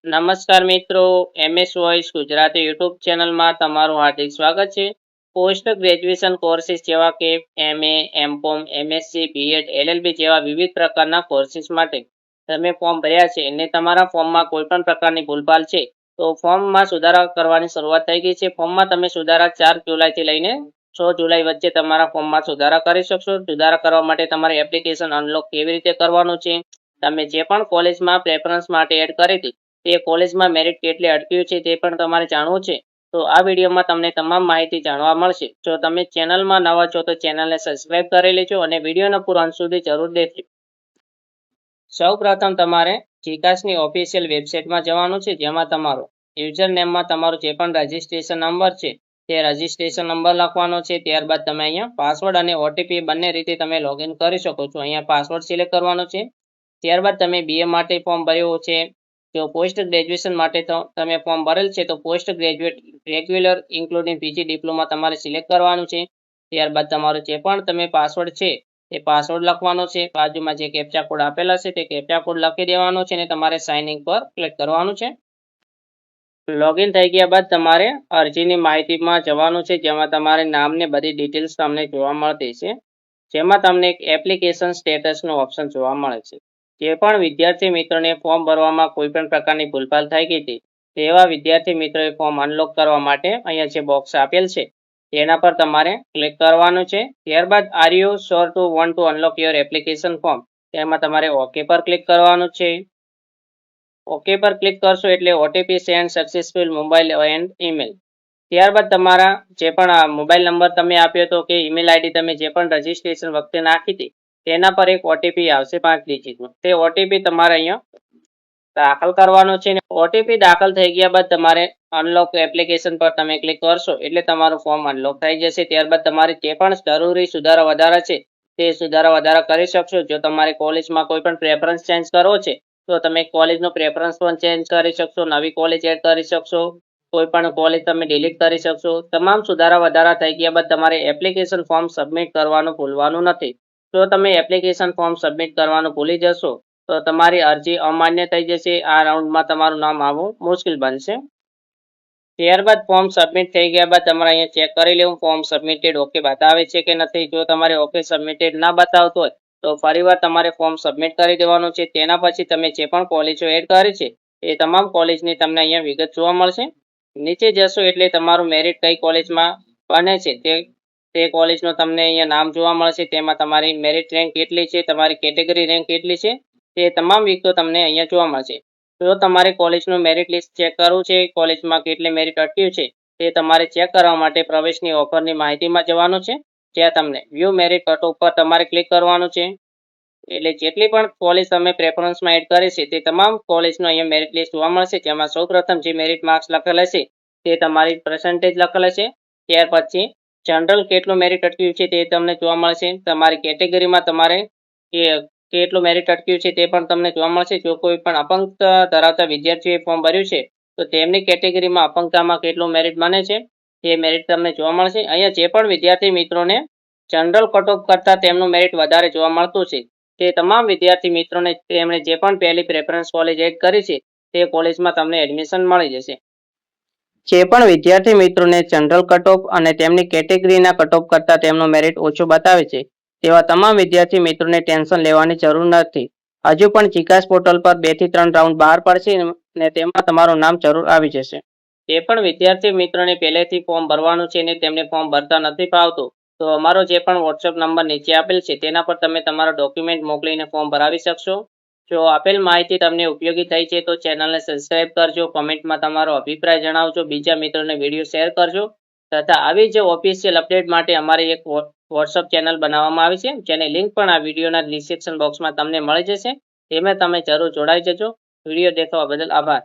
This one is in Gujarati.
નમસ્કાર મિત્રો, MS વોઇસ ગુજરાતી યુટ્યુબ ચેનલમાં તમારું હાર્દિક સ્વાગત છે. પોસ્ટ ગ્રેજ્યુએશન કોર્સીસ જેવા કે MA, MCOM, MSc, BEd, LLB જેવા વિવિધ પ્રકારના કોર્સીસ માટે તમે ફોર્મ ભર્યા છે અને તમારા ફોર્મમાં કોઈ પણ પ્રકારની ભૂલભાલ છે તો ફોર્મમાં સુધારા કરવાની શરૂઆત થઈ ગઈ છે. ફોર્મમાં તમે સુધારા 4 જુલાઈથી લઈને 6 જુલાઈ વચ્ચે તમારા ફોર્મમાં સુધારા કરી શકશો. સુધારા કરવા માટે તમારે એપ્લિકેશન અનલોક કેવી રીતે કરવાનું છે, તમે જે પણ કોલેજમાં પ્રેફરન્સ માટે એડ કરી હતી તે કોલેજમાં મેરિટ કેટલી અટક્યું છે તે પણ તમારે જાણવું છે. તો આ વિડીયોમાં તમને તમામ માહિતી જાણવા મળશે. જો તમે ચેનલમાં નવા છો તો ચેનલને સબસ્ક્રાઇબ કરી લેજો અને વિડીયોના પૂરા અંત સુધી જરૂર દેખજો. સૌપ્રથમ તમારે જીકાસની ઓફિશિયલ વેબસાઇટમાં જવાનું છે, જેમાં તમારો યુઝર નેમમાં તમારો જે પણ રજિસ્ટ્રેશન નંબર છે તે રજિસ્ટ્રેશન નંબર લખવાનો છે. ત્યારબાદ તમે અહીંયા પાસવર્ડ અને ઓટીપી બંને રીતે તમે લોગિન કરી શકો છો. અહીંયા પાસવર્ડ સિલેક્ટ કરવાનો છે. ત્યારબાદ તમે BA માટે ફોર્મ ભર્યું છે. જો પોસ્ટ ગ્રેજ્યુએશન માટે તો તમે ફોર્મ ભરેલ છે તો post graduate regular including PG diploma તમારે સિલેક્ટ કરવાનું છે. ત્યારબાદ તમારો જે પણ તમે પાસવર્ડ છે તે પાસવર્ડ લખવાનો છે. બાજુમાં જે કેપ્ચા કોડ આપેલા છે તે કેપ્ચા કોડ લખી દેવાનો છે અને તમારે સાઇન ઇન પર ક્લિક કરવાનું છે. લોગિન થઈ ગયા બાદ તમારે અરજીની માહિતીમાં જવાનું છે, જેમાં તમારે નામને બધી ડિટેલ્સ તમને જોવા મળતી છે. જેમાં તમને એક એપ્લિકેશન સ્ટેટસનો ઓપ્શન જોવા મળે છે. જે પણ વિદ્યાર્થી મિત્રોને ફોર્મ ભરવામાં કોઈ પણ પ્રકારની ભૂલભાલ થઈ ગઈ હતી તેવા વિદ્યાર્થી મિત્રોએ ફોર્મ અનલોક કરવા માટે અહીંયા જે બોક્સ આપેલ છે તેના પર તમારે ક્લિક કરવાનું છે. ત્યારબાદ are you sure two want to unlock your application form, તેમાં તમારે ઓકે પર ક્લિક કરવાનું છે. ઓકે પર ક્લિક કરશો એટલે OTP send successful mobile and email. ત્યારબાદ તમારા જે પણ મોબાઈલ નંબર તમે આપ્યો હતો કે ઈમેલ આઈડી તમે જે પણ રજિસ્ટ્રેશન વખતે નાખી હતી તેના પર એક ઓટીપી આવશે 5 ડિજિટનો. તે ઓટીપી તમારે અહીંયા દાખલ કરવાનો છે. ઓટીપી દાખલ થઈ ગયા બાદ તમારે અનલોક એપ્લિકેશન પર તમે ક્લિક કરશો એટલે તમારું ફોર્મ અનલોક થઈ જશે. ત્યારબાદ તમારે જે પણ જરૂરી સુધારા વધારા છે તે સુધારા વધારા કરી શકશો. જો તમારે કોલેજમાં કોઈ પણ પ્રેફરન્સ ચેન્જ કરવો છે તો તમે કોલેજનો પ્રેફરન્સ પણ ચેન્જ કરી શકશો, નવી કોલેજ એડ કરી શકશો, કોઈ પણ કોલેજ તમે ડિલીટ કરી શકશો. તમામ સુધારા વધારા થઈ ગયા બાદ તમારે એપ્લિકેશન ફોર્મ સબમિટ કરવાનું ભૂલવાનું નથી. જો તમે એપ્લિકેશન ફોર્મ સબમિટ કરવાનું ભૂલી જશો તો તમારી અરજી અમાન્ય થઈ જશે. આ રાઉન્ડમાં તમારું નામ આવવું મુશ્કેલ બનશે. ત્યારબાદ ફોર્મ સબમિટ થઈ ગયા બાદ તમારે અહીંયા ચેક કરી લેવું ફોર્મ સબમિટેડ ઓકે બતાવે છે કે નથી. જો તમારે ઓકે સબમિટેડ ના બતાવતું હોય તો ફરીવાર તમારે ફોર્મ સબમિટ કરી દેવાનું છે. તેના પછી તમે જે પણ કોલેજો એડ કરી છે એ તમામ કોલેજની તમને અહીંયા વિગત જોવા મળશે. નીચે જશો એટલે તમારું મેરિટ કઈ કોલેજમાં બને છે તે કોલેજનું તમને અહીંયા નામ જોવા મળશે. તેમાં તમારી મેરિટ રેન્ક કેટલી છે, તમારી કેટેગરી રેન્ક કેટલી છે તે તમામ વિગતો તમને અહીંયા જોવા મળશે. જો તમારે કોલેજનું મેરિટ લિસ્ટ ચેક કરવું છે, કોલેજમાં કેટલી મેરિટ અટક્યું છે તે તમારે ચેક કરવા માટે પ્રવેશની ઓફરની માહિતીમાં જવાનું છે. જ્યાં તમને વ્યૂ મેરિટ કટ ઓફ પર તમારે ક્લિક કરવાનું છે. એટલે જેટલી પણ કોલેજ તમે પ્રેફરન્સમાં એડ કરી છે તે તમામ કોલેજનું અહીંયા મેરિટ લિસ્ટ જોવા મળશે. જેમાં સૌપ્રથમ જે મેરિટ માર્ક્સ લખેલા છે તે તમારી પર્સન્ટેજ લખેલા છે. ત્યાર પછી જનરલ કેટલું મેરિટ અટક્યું છે તે તમને જોવા મળશે. તમારી કેટેગરીમાં તમારે કેટલું મેરિટ અટક્યું છે તે પણ તમને જોવા મળશે. જો કોઈ પણ અપંગતા ધરાવતા વિદ્યાર્થીઓએ ફોર્મ ભર્યું છે તો તેમની કેટેગરીમાં અપંગતામાં કેટલું મેરિટ બને છે તે મેરિટ તમને જોવા મળશે. અહીંયા જે પણ વિદ્યાર્થી મિત્રોને જનરલ કટ ઓફ કરતાં તેમનું મેરિટ વધારે જોવા મળતું છે તે તમામ વિદ્યાર્થી મિત્રોને તેમણે જે પણ પહેલી પ્રેફરન્સ કોલેજ એડ કરી છે તે કોલેજમાં તમને એડમિશન મળી જશે. જે પણ વિદ્યાર્થી મિત્રોને જનરલ કટ ઓફ અને તેમની કેટેગરીના કટ ઓફ કરતાં તેમનું મેરિટ ઓછું બતાવે છે તેવા તમામ વિદ્યાર્થી મિત્રોને ટેન્શન લેવાની જરૂર નથી. હજુ પણ જીકાસ પોર્ટલ પર 2 થી 3 રાઉન્ડ બહાર પડશે અને તેમાં તમારું નામ જરૂર આવી જશે. જે પણ વિદ્યાર્થી મિત્રોને પહેલેથી ફોર્મ ભરવાનું છે અને તેમને ફોર્મ ભરતા નથી ફાવતું તો અમારો જે પણ વોટ્સએપ નંબર નીચે આપેલ છે તેના પર તમે તમારા ડોક્યુમેન્ટ મોકલીને ફોર્મ ભરાવી શકશો. જો આપેલ માહિતી તમને ઉપયોગી થઈ છે તો ચેનલને સબસ્ક્રાઇબ કરજો, કોમેન્ટમાં તમારો અભિપ્રાય જણાવજો, બીજા મિત્રોને વિડીયો શેર કરજો તથા આવી જ ઓફિશિયલ અપડેટ માટે અમારી એક વોટ્સએપ ચેનલ બનાવવામાં આવી છે જેની લિંક પણ આ વિડીયોના ડિસ્ક્રિપ્શન બોક્સમાં તમને મળી જશે. તેમાં તમે જરૂર જોડાઈ જજો. વિડીયો દેખવા બદલ આભાર.